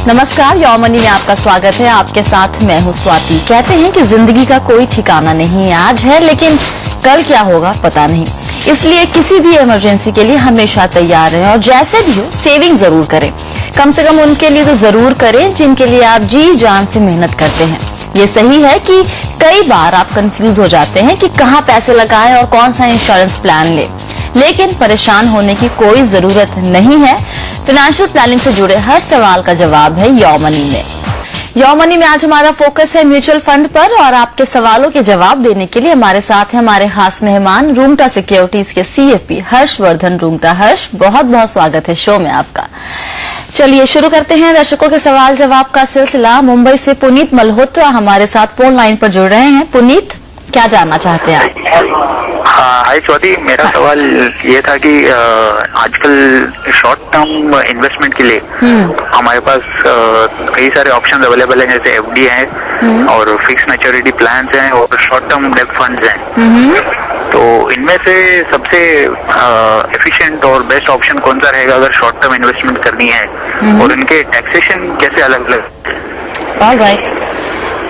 नमस्कार, your money में आपका स्वागत है। आपके साथ मैं हूं स्वाति। कहते हैं कि जिंदगी का कोई ठिकाना नहीं, आज है लेकिन कल क्या होगा पता नहीं, इसलिए किसी भी इमरजेंसी के लिए हमेशा तैयार रहें और जैसे भी हो सेविंग जरूर करें। कम से कम उनके लिए तो जरूर करें जिनके लिए आप जी जान से मेहनत करते हैं। ये सही है कि कई बार आप कंफ्यूज हो जाते हैं कि कहाँ पैसे लगाएं और कौन सा इंश्योरेंस प्लान लें, लेकिन परेशान होने की कोई जरूरत नहीं है। फाइनेंशियल प्लानिंग से जुड़े हर सवाल का जवाब है योर मनी में। योर मनी में आज हमारा फोकस है म्यूचुअल फंड पर और आपके सवालों के जवाब देने के लिए हमारे साथ है हमारे खास मेहमान रूंगटा सिक्योरिटीज के CFP हर्षवर्धन रूंगटा। हर्ष, बहुत बहुत स्वागत है शो में आपका। चलिए शुरू करते हैं दर्शकों के सवाल जवाब का सिलसिला। मुंबई से पुनीत मल्होत्रा हमारे साथ फोन लाइन पर जुड़ रहे हैं। पुनीत, क्या जानना चाहते हैं आप? हाय स्वाति, मेरा सवाल ये था कि आजकल शॉर्ट टर्म इन्वेस्टमेंट के लिए हमारे पास कई सारे ऑप्शंस अवेलेबल हैं, जैसे FD है और फिक्स मैच्योरिटी प्लान्स हैं और शॉर्ट टर्म डेब्ट फंड्स हैं। तो इनमें से सबसे एफिशिएंट और बेस्ट ऑप्शन कौन सा रहेगा अगर शॉर्ट टर्म इन्वेस्टमेंट करनी है, और इनके टैक्सेशन कैसे अलग अलग? ऑलराइट,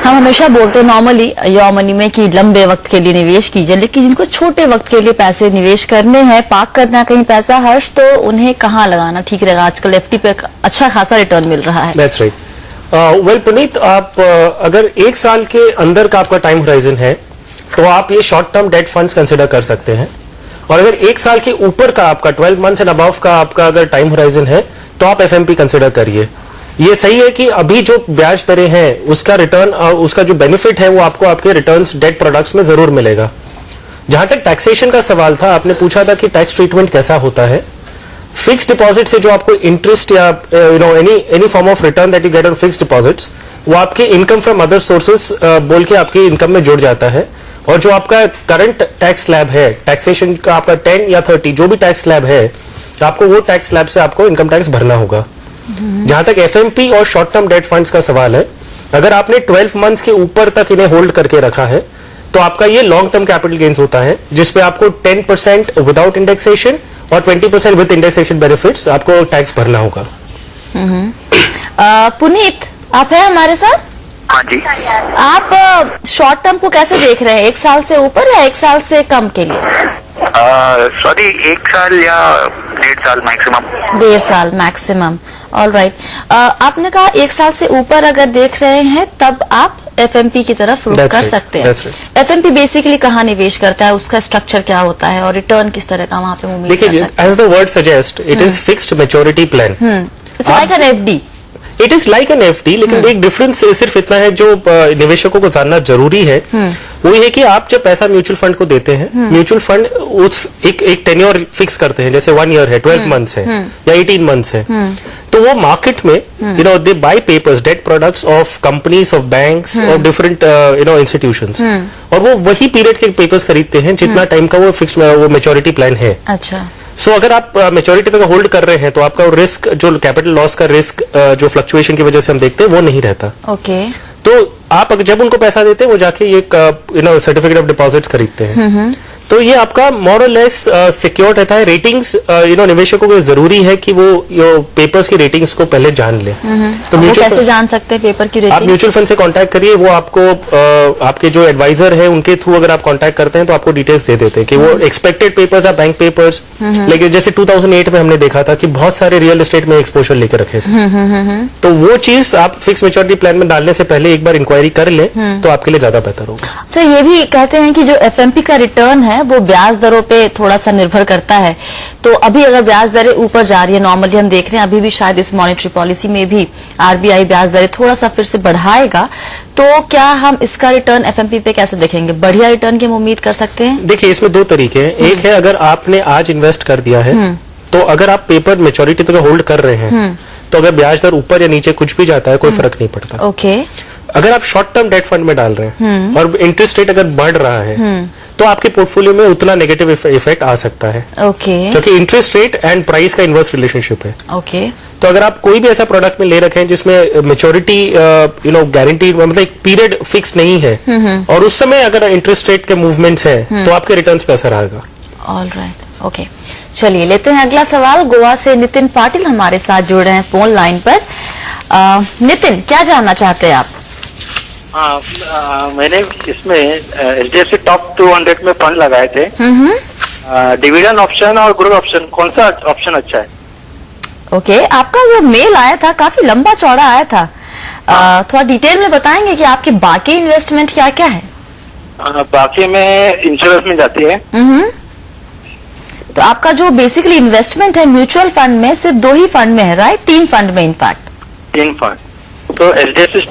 हम हमेशा बोलते हैं नॉर्मली योर मनी में कि लंबे वक्त के लिए निवेश कीजिए, लेकिन जिनको छोटे वक्त के लिए पैसे निवेश करने हैं, पार्क करना कहीं पैसा, हर्ष, तो उन्हें कहाँ लगाना ठीक रहेगा? आजकल FD पे अच्छा खासा रिटर्न मिल रहा है। That's right. वेल पुनीत, आप अगर 1 साल के अंदर का आपका टाइम होराइजन है तो आप ये short term debt funds consider कर सकते हैं, और अगर 1 साल के ऊपर का आपका 12 मंथ्स एंड अबव का आपका अगर टाइम होराइजन है तो आप FMP कंसिडर करिए। ये सही है कि अभी जो ब्याज दरें हैं उसका रिटर्न और उसका जो बेनिफिट है वो आपको आपके रिटर्न्स डेट प्रोडक्ट्स में जरूर मिलेगा। जहां तक टैक्सेशन का सवाल था, आपने पूछा था कि टैक्स ट्रीटमेंट कैसा होता है। फिक्स डिपॉजिट से जो आपको इंटरेस्ट या any form of return that you get on fix deposits, वो आपके इनकम फ्रॉम अदर सोर्सेस बोल के आपकी इनकम में जुड़ जाता है, और जो आपका करंट टैक्स स्लैब है टैक्सेशन का, आपका 10 या 30 जो भी टैक्स स्लैब है, तो आपको वो टैक्स स्लैब से आपको इनकम टैक्स भरना होगा। जहां तक FMP और शॉर्ट टर्म डेट फंड्स का सवाल है, अगर आपने 12 मंथ्स के ऊपर तक इन्हें होल्ड करके रखा है तो आपका ये लॉन्ग टर्म कैपिटल गेन्स होता है, जिसपे आपको 10% विदाउट इंडेक्सेशन और 20% विद इंडेक्सेशन बेनिफिट्स आपको टैक्स भरना होगा। पुनीत, आप हैं हमारे साथ? हाँ जी। आप शॉर्ट टर्म को कैसे देख रहे हैं, 1 साल से ऊपर या 1 साल से कम के लिए? सॉरी, 1 साल या 1.5 साल मैक्सिमम। 1.5 साल मैक्सिमम, ऑलराइट। आपने कहा 1 साल से ऊपर अगर देख रहे हैं तब आप FMP की तरफ रुख कर सकते हैं। FMP बेसिकली कहाँ निवेश करता है, उसका स्ट्रक्चर क्या होता है और रिटर्न किस तरह का वहाँ पे उम्मीद कर सकते हैं? As the word suggest, it is fixed maturity plan. It's like an FD। It is like an FD, लेकिन एक डिफरेंस सिर्फ इतना है जो निवेशकों को जानना जरूरी है, वो ये है कि आप जब पैसा म्यूचुअल फंड को देते हैं, म्यूचुअल फंड उस एक टेन्योर फिक्स करते हैं, जैसे 1 ईयर है, 12 मंथ्स है या 18 मंथ्स है, तो वो मार्केट में they buy papers, debt products of companies, of banks, of different institutions, और वो वही पीरियड के पेपर्स खरीदते हैं जितना टाइम का वो फिक्स वो मैच्योरिटी प्लान है। अच्छा। सो अगर आप मैच्योरिटी तक होल्ड कर रहे हैं तो आपका रिस्क, जो कैपिटल लॉस का रिस्क जो फ्लक्चुएशन की वजह से हम देखते हैं, वो नहीं रहता। ओके। तो आप जब उनको पैसा देते हैं वो जाके ये सर्टिफिकेट ऑफ डिपॉजिट्स खरीदते हैं, तो ये आपका मोर और लेस सिक्योर रहता है। रेटिंग्स निवेशकों को जरूरी है कि वो पेपर्स की रेटिंग्स को पहले जान ले। तो वो कैसे जान सकते हैं पेपर की रेटिंग? आप म्यूचुअल फंड से कांटेक्ट करिए, वो आपको आपके जो एडवाइजर है उनके थ्रू अगर आप कांटेक्ट करते हैं तो आपको डिटेल्स दे देते हैं कि वो एक्सपेक्टेड पेपर्स या बैंक पेपर्स। लेकिन जैसे 2008 में हमने देखा था कि बहुत सारे रियल एस्टेट में एक्सपोजर लेकर रखे थे, तो वो चीज आप फिक्स मैच्योरिटी प्लान में डालने से पहले एक बार इंक्वायरी कर ले तो आपके लिए ज्यादा बेहतर होगा। अच्छा, ये भी कहते हैं कि जो FMP का रिटर्न है वो ब्याज दरों पे थोड़ा सा निर्भर करता है, तो अभी अगर ब्याज दरें ऊपर जा रही है, नॉर्मली हम देख रहे हैं अभी भी शायद इस मॉनेटरी पॉलिसी में भी RBI ब्याज दरें थोड़ा सा फिर से बढ़ाएगा, तो क्या हम इसका रिटर्न FMP पे कैसे देखेंगे? बढ़िया रिटर्न की हम उम्मीद कर सकते हैं? देखिए, इसमें 2 तरीके हैं। एक है अगर आपने आज इन्वेस्ट कर दिया है तो अगर आप पेपर मैच्योरिटी तक होल्ड कर रहे हैं तो अगर ब्याज दर ऊपर या नीचे कुछ भी जाता है कोई फर्क नहीं पड़ता। ओके। अगर आप शॉर्ट टर्म डेट फंड में डाल रहे हैं और इंटरेस्ट रेट अगर बढ़ रहा है तो आपके पोर्टफोलियो में उतना नेगेटिव इफेक्ट आ सकता है। ओके। क्योंकि इंटरेस्ट रेट एंड प्राइस का इनवर्स रिलेशनशिप है। ओके। तो अगर आप कोई भी ऐसा प्रोडक्ट में ले रखे हैं जिसमें मैच्योरिटी गारंटी, मतलब एक पीरियड फिक्स नहीं है, और उस समय अगर इंटरेस्ट रेट के मूवमेंट्स हैं तो आपके रिटर्न्स पे असर आएगा। Alright, okay. चलिए लेते हैं अगला सवाल। गोवा से नितिन पाटिल हमारे साथ जुड़ रहे हैं फोन लाइन पर। नितिन, क्या जानना चाहते हैं आप? मैंने इसमें HDFC टॉप 200 में फंड लगाए थे। डिविडेंड ऑप्शन और ग्रोथ ऑप्शन, कौन सा ऑप्शन अच्छा है? ओके, आपका जो मेल आया था काफी लंबा चौड़ा आया था। थोड़ा डिटेल में बताएंगे कि आपके बाकी इन्वेस्टमेंट क्या क्या है? बाकी में इंश्योरेंस में जाती है। तो आपका जो बेसिकली इन्वेस्टमेंट है म्यूचुअल फंड में सिर्फ 2 ही फंड में है, राइट? 3 फंड में इनफैक्ट। 3 फंड। तो HDFC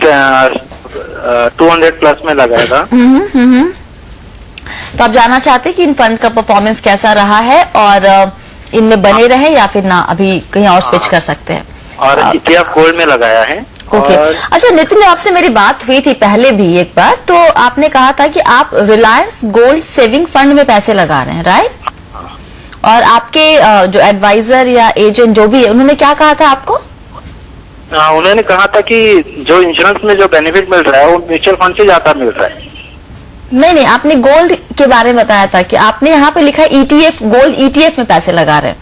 200 प्लस में लगाया था। तो आप जानना चाहते हैं कि इन फंड का परफॉर्मेंस कैसा रहा है और इनमें बने रहे या फिर ना अभी कहीं और स्विच कर सकते हैं? और ETF गोल्ड में लगाया है। ओके। अच्छा नितिन, आपसे मेरी बात हुई थी पहले भी एक बार, तो आपने कहा था कि आप रिलायंस गोल्ड सेविंग फंड में पैसे लगा रहे हैं, राइट? और आपके जो एडवाइजर या एजेंट जो भी है, उन्होंने क्या कहा था आपको? उन्होंने कहा था कि जो इंश्योरेंस में जो बेनिफिट मिल रहा है वो म्यूचुअल फंड से ज्यादा मिल रहा है। नहीं, आपने गोल्ड के बारे में बताया था कि आपने यहाँ पे लिखा है ETF, गोल्ड ETF में पैसे लगा रहे हैं।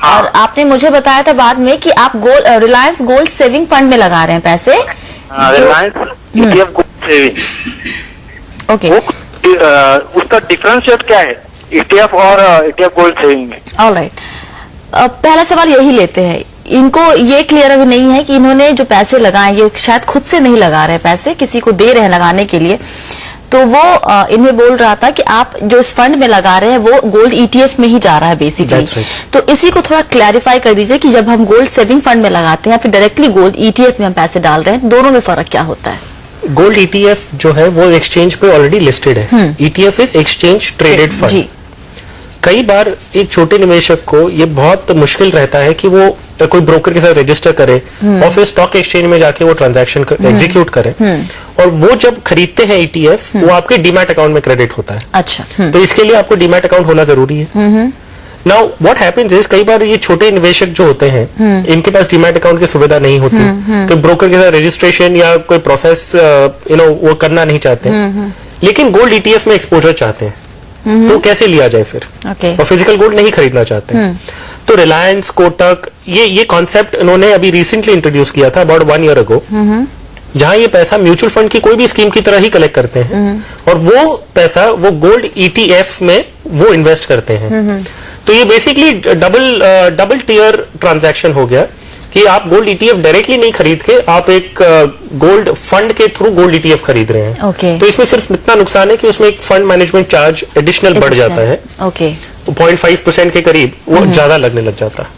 और आपने मुझे बताया था बाद में कि आप रिलायंस गोल्ड सेविंग फंड में लगा रहे हैं पैसे। Reliance ETF gold saving. Okay. उसका डिफरेंशिएट क्या है ETF और ETF गोल्ड सेविंग में? ऑलराइट। पहला सवाल यही लेते हैं। इनको ये क्लियर अभी नहीं है कि इन्होंने जो पैसे लगाए ये शायद खुद से नहीं लगा रहे हैं, पैसे किसी को दे रहे हैं लगाने के लिए। तो वो इन्हें बोल रहा था कि आप जो इस फंड में लगा रहे हैं वो गोल्ड ETF में ही जा रहा है बेसिकली। right. तो इसी को थोड़ा क्लैरिफाई कर दीजिए कि जब हम गोल्ड सेविंग फंड में लगाते हैं या फिर डायरेक्टली गोल्ड ETF में हम पैसे डाल रहे हैं, दोनों में फर्क क्या होता है? गोल्ड ETF जो है वो एक्सचेंज पे ऑलरेडी लिस्टेड है। ETF is exchange traded fund. जी। कई बार एक छोटे निवेशक को ये बहुत मुश्किल रहता है कि वो कोई ब्रोकर के साथ रजिस्टर करे और फिर स्टॉक एक्सचेंज में जाके वो ट्रांजैक्शन एग्जीक्यूट करे, और वो जब खरीदते हैं ETF वो आपके डीमैट अकाउंट में क्रेडिट होता है। अच्छा। तो इसके लिए आपको डीमैट अकाउंट होना जरूरी है। नाउ व्हाट हैपेंस इज, कई बार ये छोटे निवेशक जो होते हैं इनके पास डीमैट अकाउंट की सुविधा नहीं होती, कोई ब्रोकर के साथ रजिस्ट्रेशन या कोई प्रोसेस वो करना नहीं चाहते, लेकिन गोल्ड ETF में एक्सपोजर चाहते हैं। तो कैसे लिया जाए फिर? और फिजिकल गोल्ड नहीं खरीदना चाहते। तो रिलायंस, कोटक, ये कॉन्सेप्ट इन्होंने अभी रिसेंटली इंट्रोड्यूस किया था अबाउट 1 ईयर अगो, जहां ये पैसा म्यूचुअल फंड की कोई भी स्कीम की तरह ही कलेक्ट करते हैं और वो पैसा वो गोल्ड ETF में वो इन्वेस्ट करते हैं। तो ये बेसिकली डबल टियर ट्रांजैक्शन हो गया कि आप गोल्ड ETF डायरेक्टली नहीं खरीद के आप एक गोल्ड फंड के थ्रू गोल्ड ETF खरीद रहे हैं। Okay. तो इसमें सिर्फ इतना नुकसान है कि उसमें एक फंड मैनेजमेंट चार्ज एडिशनल बढ़ जाता है। ओके। 0.5% के करीब वो ज्यादा लगने लग जाता है।